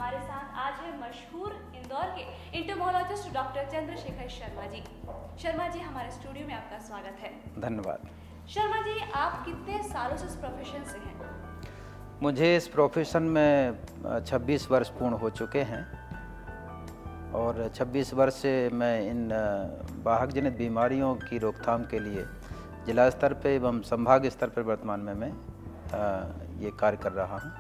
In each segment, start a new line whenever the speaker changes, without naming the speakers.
हमारे साथ आज है मशहूर इंदौर के एंटोमोलॉजिस्ट डॉक्टर चंद्रशेखर शर्मा जी। शर्मा जी, हमारे स्टूडियो में आपका स्वागत है।
धन्यवाद।
शर्मा जी, आप कितने सालों से इस प्रोफेशन से हैं?
मुझे इस प्रोफेशन में 26 वर्ष पूर्ण हो चुके हैं और 26 वर्ष से मैं इन वाहक जनित बीमारियों की रोकथाम के लिए जिला स्तर पर एवं संभाग स्तर पर वर्तमान में मैं ये कार्य कर रहा हूँ।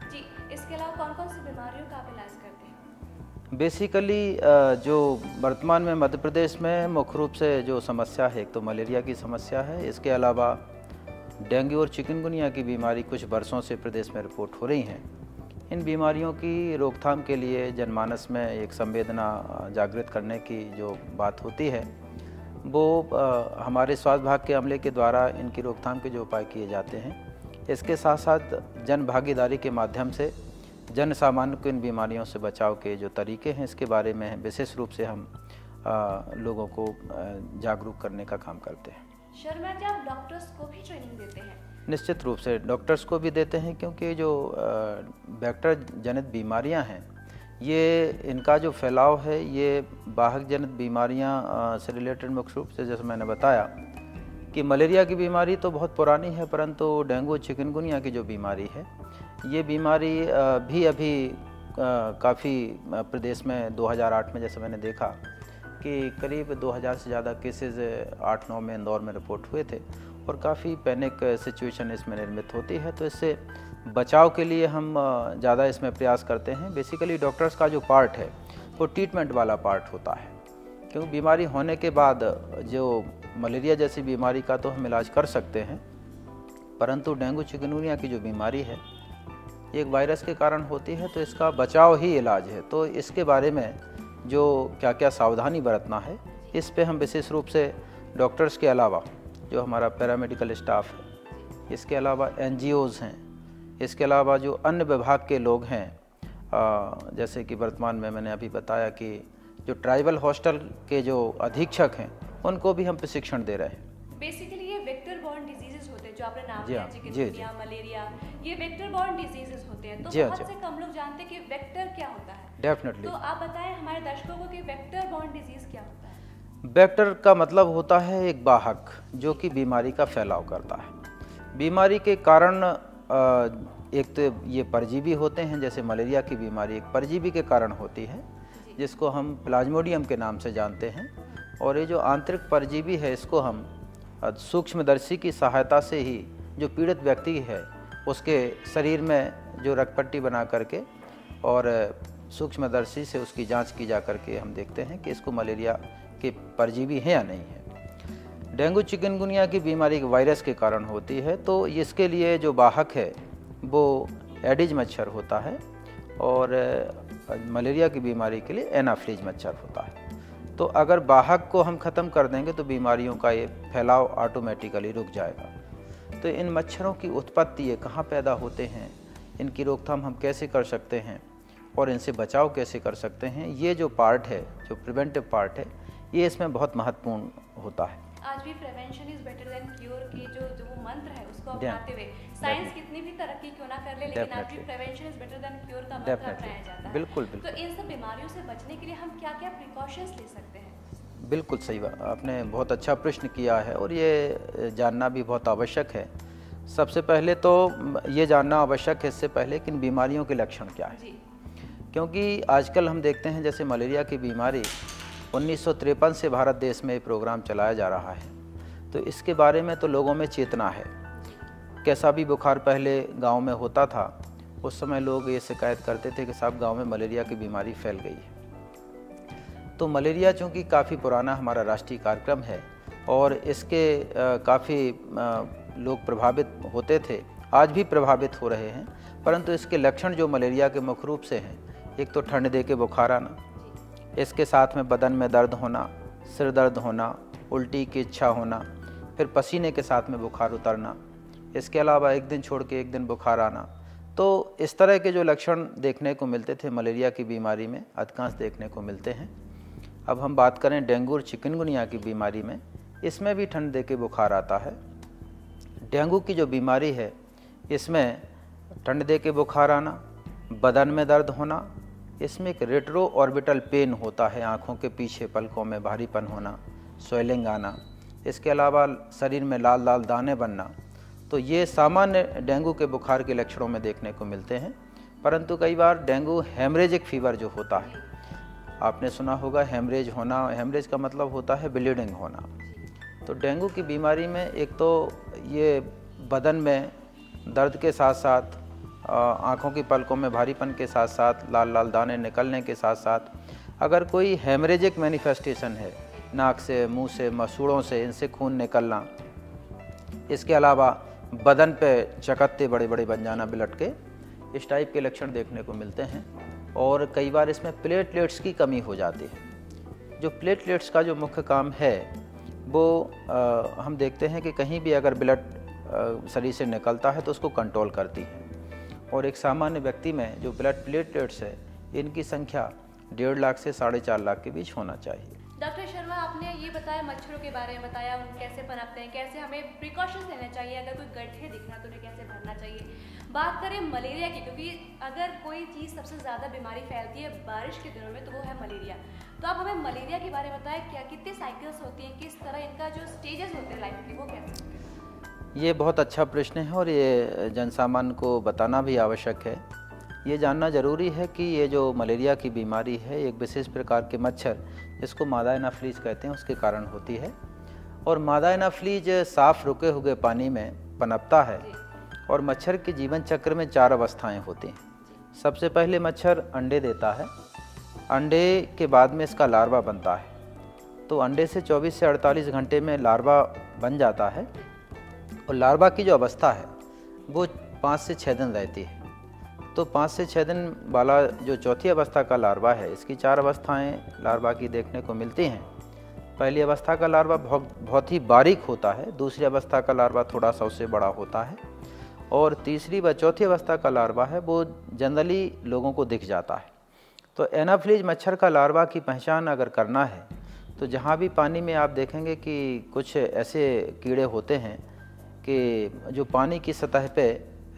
जी, इसके अलावा कौन कौन सी बीमारियों का आप इलाज करते हैं?
बेसिकली जो वर्तमान में मध्य प्रदेश में मुख्य रूप से जो समस्या है, एक तो मलेरिया की समस्या है, इसके अलावा डेंगू और चिकनगुनिया की बीमारी कुछ वर्षों से प्रदेश में रिपोर्ट हो रही हैं। इन बीमारियों की रोकथाम के लिए जनमानस में एक संवेदना जागृत करने की जो बात होती है वो हमारे स्वास्थ्य विभाग के अमले के द्वारा इनकी रोकथाम के जो उपाय किए जाते हैं, इसके साथ साथ जन भागीदारी के माध्यम से जन सामान्य को इन बीमारियों से बचाव के जो तरीके हैं इसके बारे में विशेष रूप से हम लोगों को जागरूक करने का काम करते हैं।
शर्मा जी, आप डॉक्टर्स को भी ट्रेनिंग देते हैं?
निश्चित रूप से डॉक्टर्स को भी देते हैं, क्योंकि जो वेक्टर जनित बीमारियां हैं ये इनका जो फैलाव है ये वाहक जनित बीमारियां से रिलेटेड मुख्य रूप से, जैसे मैंने बताया कि मलेरिया की बीमारी तो बहुत पुरानी है, परंतु डेंगू चिकनगुनिया की जो बीमारी है ये बीमारी भी अभी काफ़ी प्रदेश में 2008 में जैसे मैंने देखा कि करीब 2000 से ज़्यादा केसेस 8-9 में इंदौर में रिपोर्ट हुए थे और काफ़ी पैनिक सिचुएशन इसमें निर्मित होती है। तो इससे बचाव के लिए हम ज़्यादा इसमें प्रयास करते हैं। बेसिकली डॉक्टर्स का जो पार्ट है वो ट्रीटमेंट वाला पार्ट होता है, क्योंकि बीमारी होने के बाद जो मलेरिया जैसी बीमारी का तो हम इलाज कर सकते हैं, परंतु डेंगू चिकनगुनिया की जो बीमारी है एक वायरस के कारण होती है, तो इसका बचाव ही इलाज है। तो इसके बारे में जो क्या क्या सावधानी बरतना है इस पे हम विशेष रूप से डॉक्टर्स के अलावा जो हमारा पैरामेडिकल स्टाफ है, इसके अलावा NGOs हैं, इसके अलावा जो अन्य विभाग के लोग हैं, जैसे कि वर्तमान में मैंने अभी बताया कि जो ट्राइबल हॉस्टल के जो अधीक्षक हैं उनको भी हम प्रशिक्षण दे रहे हैं।
बेसिकली ये वेक्टर बॉर्न डिजीजेस होते हैं जो आपने नाम लिया, चिकनगुनिया, मलेरिया, ये वेक्टर बॉर्न डिजीजेस होते हैं। तो बहुत से कम लोग जानते हैं कि वेक्टर क्या होता है।
डेफिनेटली।
तो आप बताएं हमारे दर्शकों को कि वेक्टर बॉर्न डिजीज क्या होता है?
वेक्टर का मतलब होता है एक वाहक जो कि बीमारी का फैलाव करता है। बीमारी के कारण एक तो ये परजीवी होते हैं, जैसे मलेरिया की बीमारी एक परजीवी के कारण होती है जिसको हम प्लाज्मोडियम के नाम से जानते हैं, और ये जो आंतरिक परजीवी है इसको हम सूक्ष्मदर्शी की सहायता से ही जो पीड़ित व्यक्ति है उसके शरीर में जो रक्तपट्टी बना करके और सूक्ष्मदर्शी से उसकी जांच की जा करके हम देखते हैं कि इसको मलेरिया के परजीवी हैं या नहीं है। डेंगू चिकनगुनिया की बीमारी एक वायरस के कारण होती है, तो इसके लिए जो वाहक है वो एडिज मच्छर होता है और मलेरिया की बीमारी के लिए एनाफ्लीज मच्छर होता है। तो अगर वाहक को हम ख़त्म कर देंगे तो बीमारियों का ये फैलाव ऑटोमेटिकली रुक जाएगा। तो इन मच्छरों की उत्पत्ति ये कहाँ पैदा होते हैं, इनकी रोकथाम हम कैसे कर सकते हैं और इनसे बचाव कैसे कर सकते हैं, ये जो पार्ट है, जो प्रिवेंटिव पार्ट है, ये इसमें बहुत महत्वपूर्ण होता है।
आज भी prevention is better than cure की जो वो मंत्र है उसको अपनाते हुए साइंस कितनी भी तरक्की क्यों ना कर ले, लेकिन आज भी prevention is better than cure का मंत्र अपनाया जाता है।
बिल्कुल बिल्कुल।
तो इन सब बीमारियों से बचने के लिए हम क्या-क्या प्रिकॉशंस ले सकते हैं?
बिल्कुल सही बात, आपने बहुत अच्छा प्रश्न किया है और ये जानना भी बहुत आवश्यक है। सबसे पहले तो ये जानना आवश्यक है इससे पहले कि इन बीमारियों के लक्षण क्या है, क्योंकि आजकल हम देखते हैं जैसे मलेरिया की बीमारी 1953 से भारत देश में ये प्रोग्राम चलाया जा रहा है, तो इसके बारे में तो लोगों में चेतना है। कैसा भी बुखार पहले गांव में होता था, उस समय लोग ये शिकायत करते थे कि साहब गांव में मलेरिया की बीमारी फैल गई है। तो मलेरिया चूँकि काफ़ी पुराना हमारा राष्ट्रीय कार्यक्रम है और इसके काफ़ी लोग प्रभावित होते थे, आज भी प्रभावित हो रहे हैं, परंतु इसके लक्षण जो मलेरिया के मुख्य रूप से हैं, एक तो ठंड दे के बुखार आना, इसके साथ में बदन में दर्द होना, सिर दर्द होना, उल्टी की इच्छा होना, फिर पसीने के साथ में बुखार उतरना, इसके अलावा एक दिन छोड़ के एक दिन बुखार आना। तो इस तरह के जो लक्षण देखने को मिलते थे मलेरिया की बीमारी में अधिकांश देखने को मिलते हैं। अब हम बात करें डेंगू और चिकनगुनिया की बीमारी में, इसमें भी ठंड दे के बुखार आता है। डेंगू की जो बीमारी है इसमें ठंड दे के बुखार आना, बदन में दर्द होना, इसमें एक रेट्रो ऑर्बिटल पेन होता है, आँखों के पीछे पलकों में भारीपन होना, स्वेलिंग आना, इसके अलावा शरीर में लाल लाल दाने बनना। तो ये सामान्य डेंगू के बुखार के लक्षणों में देखने को मिलते हैं। परंतु कई बार डेंगू हेमरेजिक फीवर जो होता है, आपने सुना होगा हेमरेज होना, हेमरेज का मतलब होता है ब्लीडिंग होना। तो डेंगू की बीमारी में एक तो ये बदन में दर्द के साथ साथ, आँखों की पलकों में भारीपन के साथ साथ, लाल लाल दाने निकलने के साथ साथ अगर कोई हेमरेजिक मैनिफेस्टेशन है, नाक से, मुंह से, मसूड़ों से, इनसे खून निकलना, इसके अलावा बदन पे चकत्ते बड़े बड़े बन जाना ब्लड के, इस टाइप के लक्षण देखने को मिलते हैं। और कई बार इसमें प्लेटलेट्स की कमी हो जाती है। जो प्लेटलेट्स का जो मुख्य काम है वो हम देखते हैं कि कहीं भी अगर ब्लड शरीर से निकलता है तो उसको कंट्रोल करती है। और एक सामान्य व्यक्ति में जो ब्लड प्लेटलेट्स है, इनकी संख्या 1.5 लाख से 4.5 लाख के बीच होना चाहिए।
डॉक्टर शर्मा, आपने ये बताया मच्छरों के बारे में बताया, उन कैसे पनपते हैं, कैसे हमें प्रिकॉशंस लेने चाहिए, अगर कोई गड्ढे दिखना तो उन्हें कैसे भरना चाहिए। बात करें मलेरिया की, क्योंकि अगर कोई चीज़ सबसे ज़्यादा बीमारी फैलती है बारिश के दिनों में तो वो है मलेरिया। तो आप हमें मलेरिया के बारे में बताएं, क्या कितने साइकिल्स होती हैं, किस तरह इनका जो स्टेजेस होते हैं लाइफ के, वो कैसे होते हैं?
ये बहुत अच्छा प्रश्न है और ये जनसामान्य को बताना भी आवश्यक है। ये जानना ज़रूरी है कि ये जो मलेरिया की बीमारी है, एक विशेष प्रकार के मच्छर, जिसको मादा एनाफ्लीज कहते हैं, उसके कारण होती है। और मादा एनाफ्लीज साफ रुके हुए पानी में पनपता है। और मच्छर के जीवन चक्र में 4 अवस्थाएं होती हैं। सबसे पहले मच्छर अंडे देता है, अंडे के बाद में इसका लार्वा बनता है। तो अंडे से 24 से 48 घंटे में लार्वा बन जाता है। और लार्वा की जो अवस्था है वो 5 से 6 दिन रहती है। तो 5 से 6 दिन वाला जो चौथी अवस्था का लार्वा है, इसकी 4 अवस्थाएं लार्वा की देखने को मिलती हैं। पहली अवस्था का लार्वा बहुत ही बारीक होता है, दूसरी अवस्था का लार्वा थोड़ा सा उससे बड़ा होता है, और तीसरी व चौथी अवस्था का लार्वा है वो जनरली लोगों को दिख जाता है। तो एनाफ्लीज मच्छर का लार्वा की पहचान अगर करना है तो जहाँ भी पानी में आप देखेंगे कि कुछ ऐसे कीड़े होते हैं कि जो पानी की सतह पे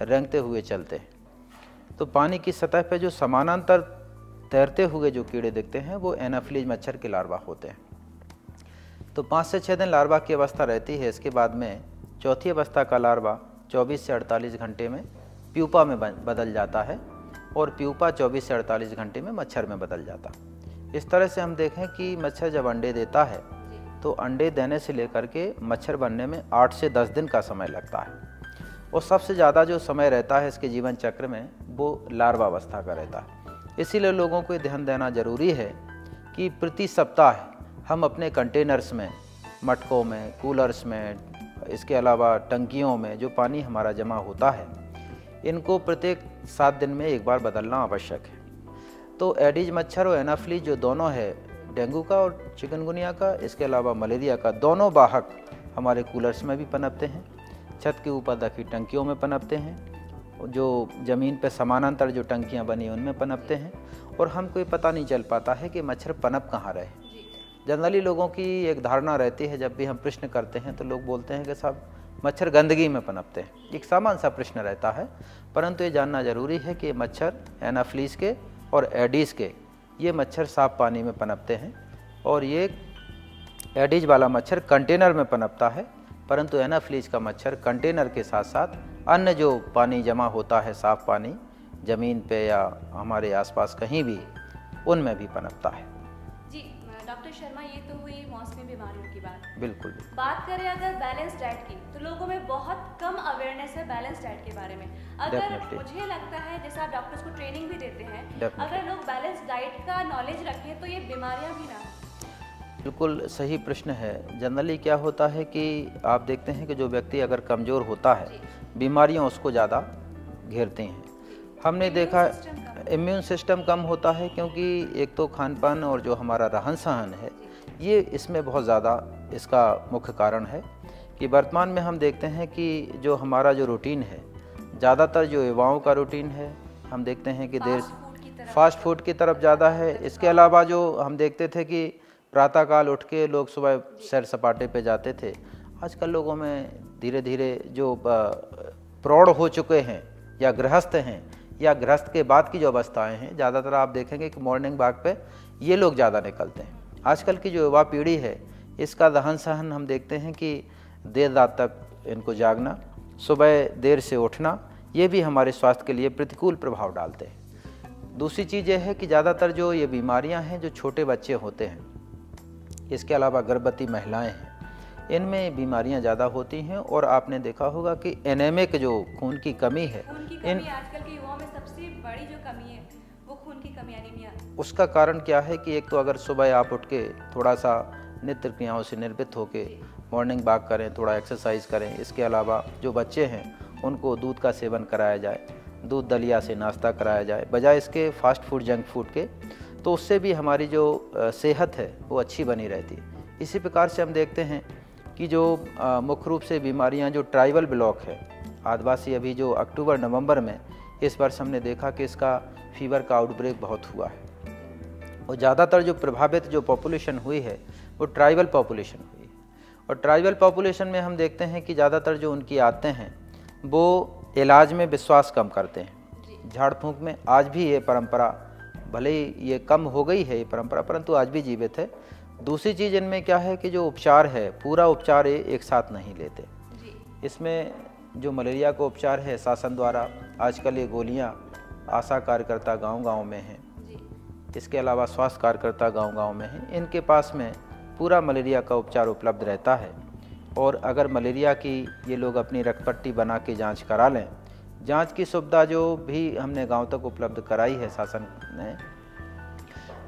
रेंगते हुए चलते हैं। तो पानी की सतह पे जो समानांतर तैरते हुए जो कीड़े दिखते हैं वो एनाफ्लीज मच्छर के लार्वा होते हैं। तो 5 से 6 दिन लार्वा की अवस्था रहती है। इसके बाद में चौथी अवस्था का लार्वा 24 से 48 घंटे में प्यूपा में बदल जाता है और प्यूपा 24 से 48 घंटे में मच्छर में बदल जाता। इस तरह से हम देखें कि मच्छर जब अंडे देता है तो अंडे देने से लेकर के मच्छर बनने में 8 से 10 दिन का समय लगता है। और सबसे ज़्यादा जो समय रहता है इसके जीवन चक्र में वो लार्वा अवस्था का रहता है। इसीलिए लोगों को ध्यान देना जरूरी है कि प्रति सप्ताह हम अपने कंटेनर्स में, मटकों में, कूलर्स में, इसके अलावा टंकियों में जो पानी हमारा जमा होता है, इनको प्रत्येक 7 दिन में एक बार बदलना आवश्यक है। तो एडिज मच्छर और एनाफ्लीज जो दोनों है, डेंगू का और चिकनगुनिया का, इसके अलावा मलेरिया का, दोनों वाहक हमारे कूलर्स में भी पनपते हैं, छत के ऊपर रखी टंकियों में पनपते हैं, जो ज़मीन पर समानांतर जो टंकियां बनी उनमें पनपते हैं। और हमको ये पता नहीं चल पाता है कि मच्छर पनप कहाँ रहे। जनरली लोगों की एक धारणा रहती है, जब भी हम प्रश्न करते हैं तो लोग बोलते हैं कि साहब मच्छर गंदगी में पनपते हैं। एक सामान्य सा प्रश्न रहता है, परंतु ये जानना जरूरी है कि मच्छर एनाफ्लीज के और एडिस के, ये मच्छर साफ पानी में पनपते हैं। और ये एडिज वाला मच्छर कंटेनर में पनपता है, परंतु एनाफ्लीज का मच्छर कंटेनर के साथ साथ अन्य जो पानी जमा होता है, साफ पानी ज़मीन पे या हमारे आसपास कहीं भी, उनमें भी पनपता है।
जी डॉक्टर शर्मा, ये तो हुई मौसमी बीमारियों की बात।
बिल्कुल।
बात करें अगर बैलेंस डाइट की, तो लोगों में बहुत कम अवेयरनेस है बैलेंस डाइट के बारे में। अगर मुझे लगता है, जैसे आप डॉक्टर्स को ट्रेनिंग भी देते हैं, अगर लोग बैलेंस डाइट का नॉलेज रखें तो ये बीमारियां भी ना।
बिल्कुल सही प्रश्न है। जनरली क्या होता है कि आप देखते हैं कि जो व्यक्ति अगर कमज़ोर होता है, बीमारियां उसको ज़्यादा घेरती हैं। हमने देखा इम्यून सिस्टम कम होता है, क्योंकि एक तो खान पान और जो हमारा रहन सहन है, ये इसमें बहुत ज़्यादा इसका मुख्य कारण है। कि वर्तमान में हम देखते हैं कि जो हमारा जो रूटीन है, ज़्यादातर जो युवाओं का रूटीन है, हम देखते हैं कि फास्ट फूड की तरफ ज़्यादा है। इसके अलावा जो हम देखते थे कि प्रातःकाल उठ के लोग सुबह सैर सपाटे पे जाते थे, आजकल लोगों में धीरे धीरे जो प्रौढ़ हो चुके हैं या गृहस्थ हैं, या गृहस्थ के बाद की जो अवस्थाएं हैं, ज़्यादातर आप देखेंगे कि मॉर्निंग वॉक पे ये लोग ज़्यादा निकलते हैं। आजकल की जो युवा पीढ़ी है, इसका दहन सहन हम देखते हैं कि देर रात तक इनको जागना, सुबह देर से उठना, ये भी हमारे स्वास्थ्य के लिए प्रतिकूल प्रभाव डालते हैं। दूसरी चीज़ ये है कि ज़्यादातर जो ये बीमारियां हैं जो छोटे बच्चे होते हैं, इसके अलावा गर्भवती महिलाएं हैं, इनमें बीमारियां ज़्यादा होती हैं। और आपने देखा होगा कि एनीमिक जो खून की कमी है,
आजकल के युवाओं में सबसे बड़ी जो कमी है वो खून की कमी, एनीमिया।
उसका कारण क्या है कि एक तो अगर सुबह आप उठ के थोड़ा सा नित्य क्रियाओं से निर्भित होके मॉर्निंग वॉक करें, थोड़ा एक्सरसाइज करें। इसके अलावा जो बच्चे हैं उनको दूध का सेवन कराया जाए, दूध दलिया से नाश्ता कराया जाए बजाय इसके फास्ट फूड, जंक फूड के, तो उससे भी हमारी जो सेहत है वो अच्छी बनी रहती है। इसी प्रकार से हम देखते हैं कि जो मुख्य रूप से बीमारियां जो ट्राइबल ब्लॉक है, आदिवासी, अभी जो अक्टूबर नवंबर में इस वर्ष हमने देखा कि इसका फीवर का आउटब्रेक बहुत हुआ है। और ज़्यादातर जो प्रभावित जो पॉपुलेशन हुई है वो ट्राइबल पॉपुलेशन हुई है। और ट्राइबल पॉपुलेशन में हम देखते हैं कि ज़्यादातर जो उनकी आदतें हैं वो इलाज में विश्वास कम करते हैं। झाड़ फूंक में आज भी ये परंपरा, भले ही ये कम हो गई है ये परंपरा, परंतु आज भी जीवित है। दूसरी चीज़ इनमें क्या है कि जो उपचार है, पूरा उपचार एक साथ नहीं लेते। इसमें जो मलेरिया का उपचार है शासन द्वारा, आजकल ये गोलियां आशा कार्यकर्ता गांव-गांव में हैं, इसके अलावा स्वास्थ्य कार्यकर्ता गांव-गांव में हैं, इनके पास में पूरा मलेरिया का उपचार उपलब्ध रहता है। और अगर मलेरिया की ये लोग अपनी रक्तपट्टी बना के जाँच करा लें, जाँच की सुविधा जो भी हमने गाँव तक उपलब्ध कराई है शासन ने।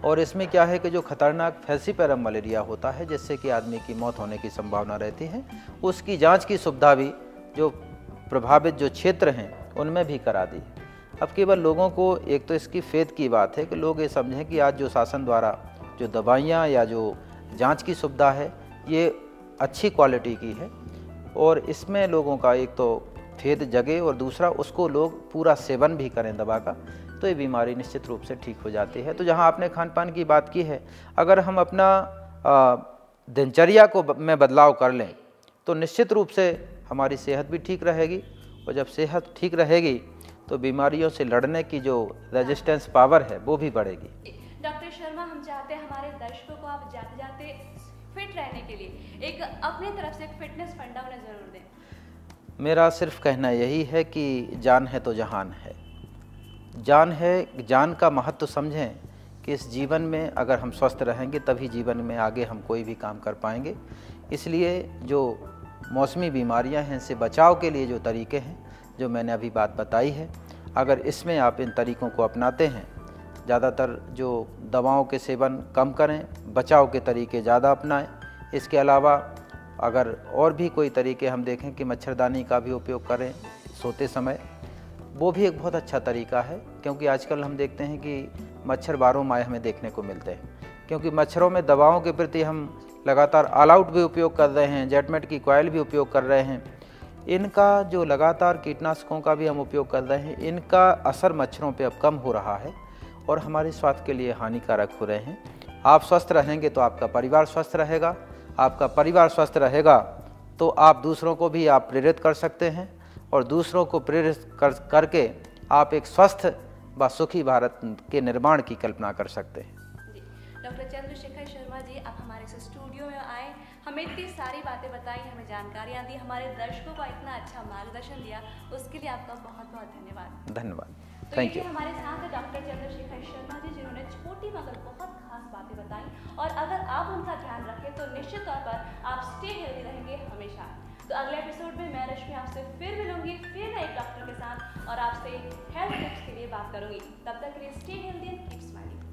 और इसमें क्या है कि जो खतरनाक फैल्सीपेरम मलेरिया होता है जिससे कि आदमी की मौत होने की संभावना रहती है, उसकी जांच की सुविधा भी जो प्रभावित जो क्षेत्र हैं उनमें भी करा दी। अब केवल लोगों को एक तो इसकी फेथ की बात है कि लोग ये समझें कि आज जो शासन द्वारा जो दवाइयाँ या जो जांच की सुविधा है ये अच्छी क्वालिटी की है, और इसमें लोगों का एक तो फेथ जगे और दूसरा उसको लोग पूरा सेवन भी करें दवा का, तो ये बीमारी निश्चित रूप से ठीक हो जाती है। तो जहाँ आपने खान पान की बात की है, अगर हम अपना दिनचर्या को में बदलाव कर लें तो निश्चित रूप से हमारी सेहत भी ठीक रहेगी। और जब सेहत ठीक रहेगी तो बीमारियों से लड़ने की जो रेजिस्टेंस पावर है वो भी बढ़ेगी।
डॉक्टर शर्मा, हम चाहते हैं हमारे दर्शकों को आप जाते जाते फिट रहने के लिए एक अपनी तरफ से एक फिटनेस फंडा उन्हें ज़रूर दें।
मेरा सिर्फ कहना यही है कि जान है तो जहान है। जान है, जान का महत्व समझें कि इस जीवन में अगर हम स्वस्थ रहेंगे तभी जीवन में आगे हम कोई भी काम कर पाएंगे। इसलिए जो मौसमी बीमारियां हैं इनसे बचाव के लिए जो तरीके हैं जो मैंने अभी बात बताई है, अगर इसमें आप इन तरीक़ों को अपनाते हैं, ज़्यादातर जो दवाओं के सेवन कम करें, बचाव के तरीके ज़्यादा अपनाएं। इसके अलावा अगर और भी कोई तरीके हम देखें कि मच्छरदानी का भी उपयोग करें सोते समय, वो भी एक बहुत अच्छा तरीका है। क्योंकि आजकल हम देखते हैं कि मच्छर 12 माह हमें देखने को मिलते हैं, क्योंकि मच्छरों में दवाओं के प्रति हम लगातार ऑल आउट भी उपयोग कर रहे हैं, जेटमेट की कॉइल भी उपयोग कर रहे हैं, इनका जो लगातार कीटनाशकों का भी हम उपयोग कर रहे हैं, इनका असर मच्छरों पे अब कम हो रहा है और हमारे स्वास्थ्य के लिए हानिकारक हो रहे हैं। आप स्वस्थ रहेंगे तो आपका परिवार स्वस्थ रहेगा, आपका परिवार स्वस्थ रहेगा तो आप दूसरों को भी आप प्रेरित कर सकते हैं, और दूसरों को प्रेरित करके आप एक स्वस्थ व सुखी भारत के निर्माण की कल्पना कर सकते हैं।
डॉक्टर चंद्रशेखर शर्मा जी, आप हमारे इस स्टूडियो में आए, हमें इतनी सारी बातें बताई, हमें जानकारियाँ दी, हमारे दर्शकों को इतना अच्छा मार्गदर्शन दिया, उसके लिए आपका बहुत बहुत धन्यवाद।
धन्यवाद,
तो
थैंक यू।
हमारे साथ है डॉक्टर चंद्रशेखर शर्मा जी, जिन्होंने छोटी मगर बहुत खास बातें बताई, और अगर आप उनका ध्यान रखें तो निश्चित तौर पर आप स्टे हेल्दी रहेंगे हमेशा। तो अगले एपिसोड में मैं रश्मि आपसे फिर मिलूंगी, फिर मैं एक डॉक्टर के साथ, और आपसे हेल्थ टिप्स के लिए बात करूंगी। तब तक के लिए stay healthy and keep smiling.